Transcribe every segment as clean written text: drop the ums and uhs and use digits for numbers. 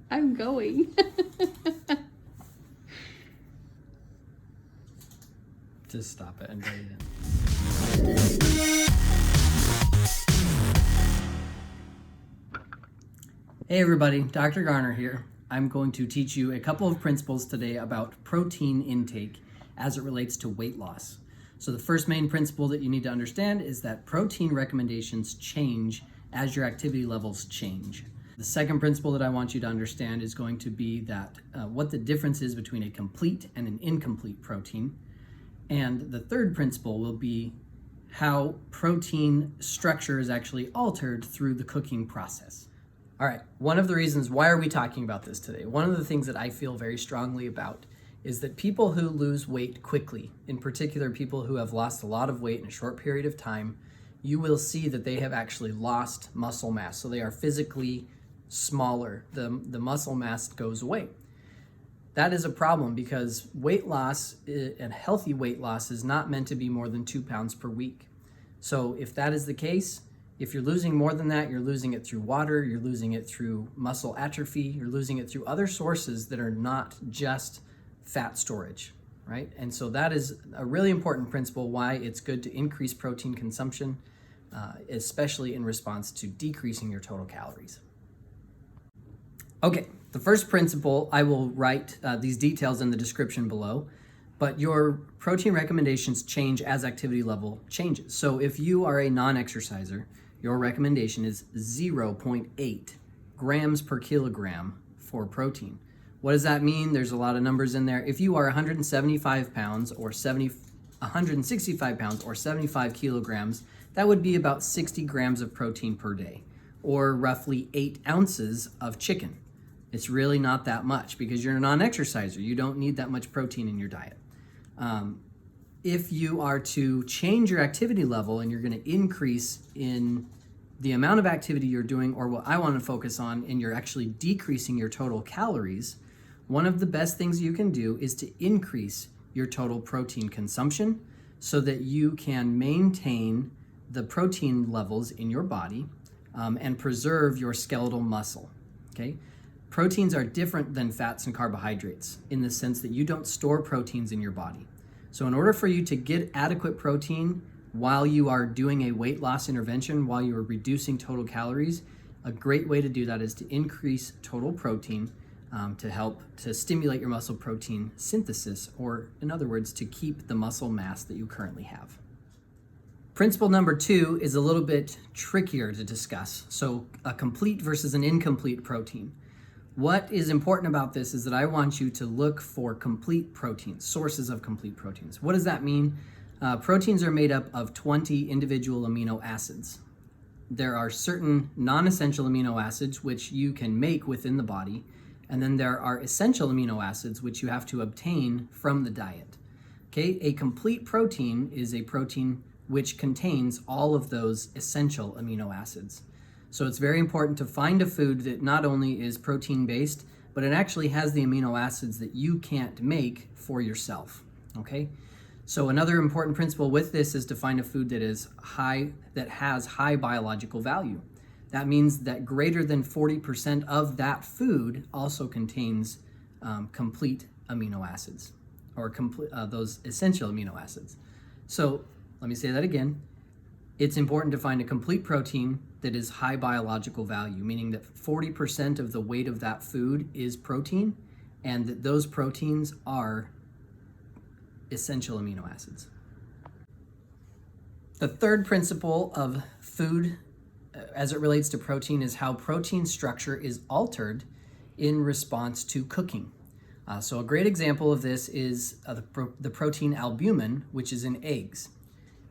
I'm going. Just stop it and write it in. Hey everybody, Dr. Garner here. I'm going to teach you a couple of principles today about protein intake as it relates to weight loss. So the first main principle that you need to understand is that protein recommendations change as your activity levels change. The second principle that I want you to understand is going to be that what the difference is between a complete and an incomplete protein. And the third principle will be how protein structure is actually altered through the cooking process. All right, one of the reasons why are we talking about this today? One of the things that I feel very strongly about is that people who lose weight quickly, in particular people who have lost a lot of weight in a short period of time, you will see that they have actually lost muscle mass. So they are physically smaller. The muscle mass goes away. That is a problem because weight loss and healthy weight loss is not meant to be more than 2 pounds per week. So if that is the case, if you're losing more than that, you're losing it through water, you're losing it through muscle atrophy, you're losing it through other sources that are not just fat storage, right? And so that is a really important principle why it's good to increase protein consumption, especially in response to decreasing your total calories. Okay, the first principle, I will write these details in the description below, but your protein recommendations change as activity level changes. So if you are a non-exerciser, your recommendation is 0.8 grams per kilogram for protein. What does that mean? There's a lot of numbers in there. If you are 175 pounds or 165 pounds or 75 kilograms, that would be about 60 grams of protein per day, or roughly 8 ounces of chicken. It's really not that much because you're a non-exerciser. You don't need that much protein in your diet. If you are to change your activity level and you're going to increase in the amount of activity you're doing, or what I want to focus on, and you're actually decreasing your total calories, one of the best things you can do is to increase your total protein consumption so that you can maintain the protein levels in your body and preserve your skeletal muscle, okay? Proteins are different than fats and carbohydrates in the sense that you don't store proteins in your body. So in order for you to get adequate protein while you are doing a weight loss intervention, while you are reducing total calories, a great way to do that is to increase total protein to help to stimulate your muscle protein synthesis, or in other words, to keep the muscle mass that you currently have. Principle number 2 is a little bit trickier to discuss. So a complete versus an incomplete protein. What is important about this is that I want you to look for complete proteins, sources of complete proteins. What does that mean? Proteins are made up of 20 individual amino acids. There are certain non-essential amino acids which you can make within the body, and then there are essential amino acids which you have to obtain from the diet. Okay, a complete protein is a protein which contains all of those essential amino acids. So it's very important to find a food that not only is protein-based, but it actually has the amino acids that you can't make for yourself, okay? So another important principle with this is to find a food that has high biological value. That means that greater than 40% of that food also contains complete amino acids, or those essential amino acids. So let me say that again. It's important to find a complete protein that is high biological value, meaning that 40% of the weight of that food is protein, and that those proteins are essential amino acids. The third principle of food as it relates to protein is how protein structure is altered in response to cooking. So a great example of this is the protein albumin, which is in eggs.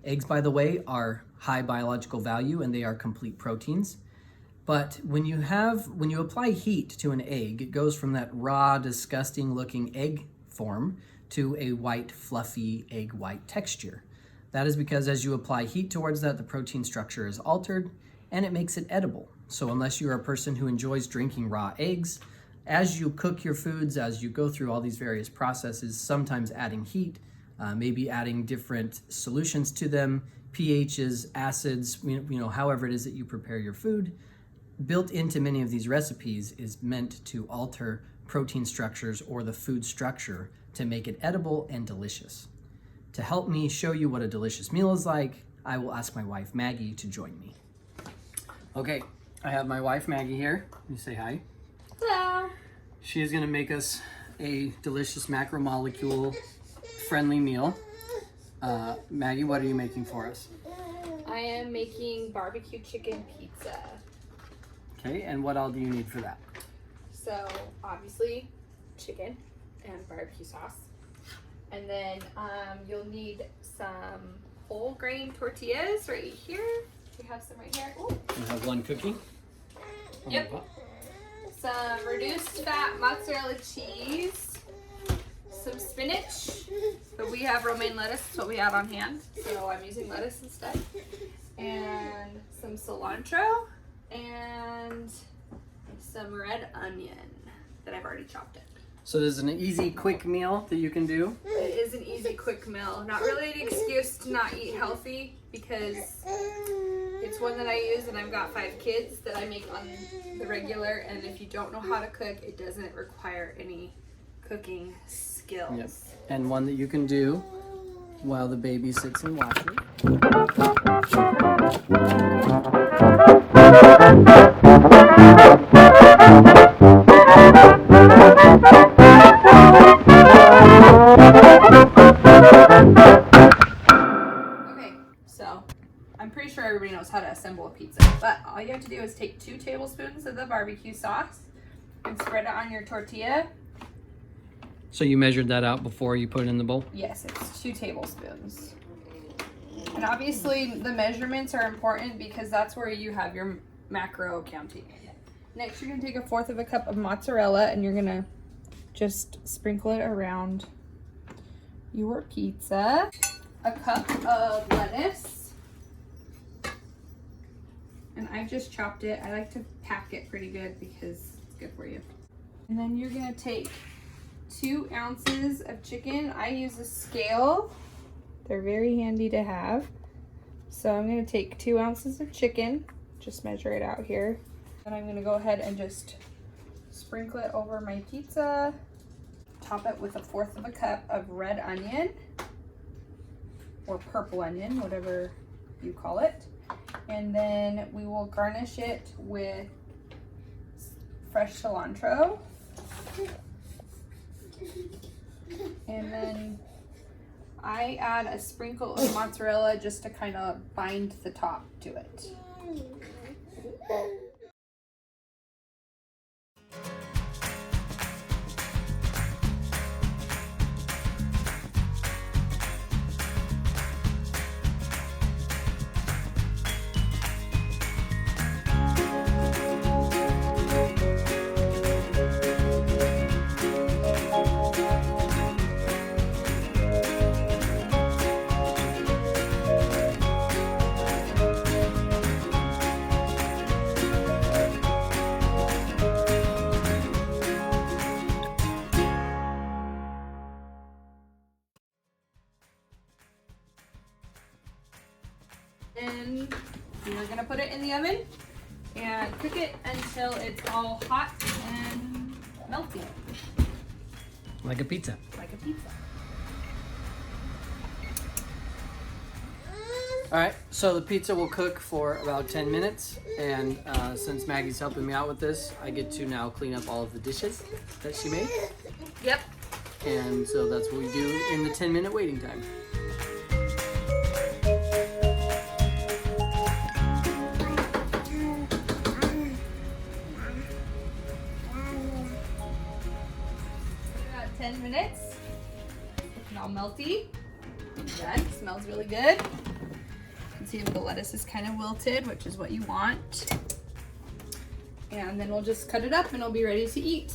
Eggs, by the way, are high biological value and they are complete proteins. But when you apply heat to an egg, it goes from that raw, disgusting looking egg form to a white, fluffy egg white texture. That is because as you apply heat towards that, the protein structure is altered and it makes it edible. So unless you're a person who enjoys drinking raw eggs, as you cook your foods, as you go through all these various processes, sometimes adding heat, maybe adding different solutions to them, pHs, acids, however it is that you prepare your food, built into many of these recipes is meant to alter protein structures or the food structure to make it edible and delicious. To help me show you what a delicious meal is like, I will ask my wife Maggie to join me. Okay, I have my wife Maggie here. You say hi. Hello. She is going to make us a delicious macromolecule friendly meal. Maggie, what are you making for us? I am making barbecue chicken pizza. Okay, and what all do you need for that? So obviously chicken and barbecue sauce. And then you'll need some whole grain tortillas right here. We have some right here. Ooh. We have one cookie. Yep. Some reduced fat mozzarella cheese. Some spinach. But we have romaine lettuce, that's what we have on hand. So I'm using lettuce instead. And some cilantro. And some red onion that I've already chopped it. So this is an easy, quick meal that you can do? It is an easy, quick meal. Not really an excuse to not eat healthy because it's one that I use and I've got 5 kids that I make on the regular. And if you don't know how to cook, it doesn't require any cooking skills. Yep. And one that you can do while the baby sits and watches. Okay, so I'm pretty sure everybody knows how to assemble a pizza, but all you have to do is take 2 tablespoons of the barbecue sauce and spread it on your tortilla. So you measured that out before you put it in the bowl? Yes, it's 2 tablespoons. And obviously the measurements are important because that's where you have your macro counting. Next, you're gonna take 1/4 of a cup of mozzarella and you're gonna just sprinkle it around your pizza. A cup of lettuce. And I've just chopped it. I like to pack it pretty good because it's good for you. And then you're gonna take 2 ounces of chicken. I use a scale. They're very handy to have. So I'm gonna take 2 ounces of chicken. Just measure it out here. And I'm gonna go ahead and just sprinkle it over my pizza. Top it with 1/4 of a cup of red onion. Or purple onion, whatever you call it. And then we will garnish it with fresh cilantro. And then I add a sprinkle of mozzarella just to kind of bind the top to it. And we're gonna put it in the oven and cook it until it's all hot and melty. Like a pizza. Like a pizza. All right, so the pizza will cook for about 10 minutes. And since Maggie's helping me out with this, I get to now clean up all of the dishes that she made. Yep. And so that's what we do in the 10-minute waiting time. About 10 minutes. It's all melty. Done. Smells really good. You can see if the lettuce is kind of wilted, which is what you want. And then we'll just cut it up and it'll be ready to eat.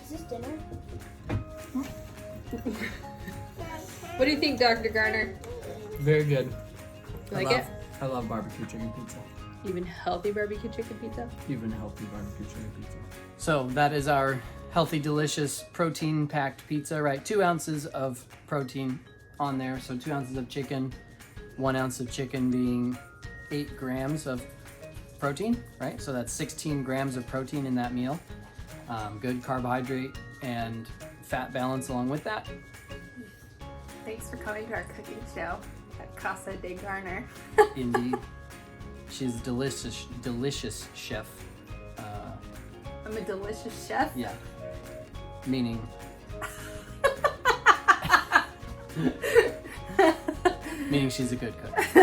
Is this dinner? What do you think, Dr. Garner? Very good. You like it? I love barbecue chicken pizza. Even healthy barbecue chicken pizza. Even healthy barbecue chicken pizza. So that is our healthy, delicious, protein-packed pizza, right? 2 ounces of protein on there. So 2 ounces of chicken, 1 ounce of chicken being 8 grams of protein, right? So that's 16 grams of protein in that meal. Good carbohydrate and fat balance along with that. Thanks for coming to our cooking show at Casa de Garner. Indeed. She's a delicious chef. I'm a delicious chef. Yeah. Meaning. Meaning she's a good cook.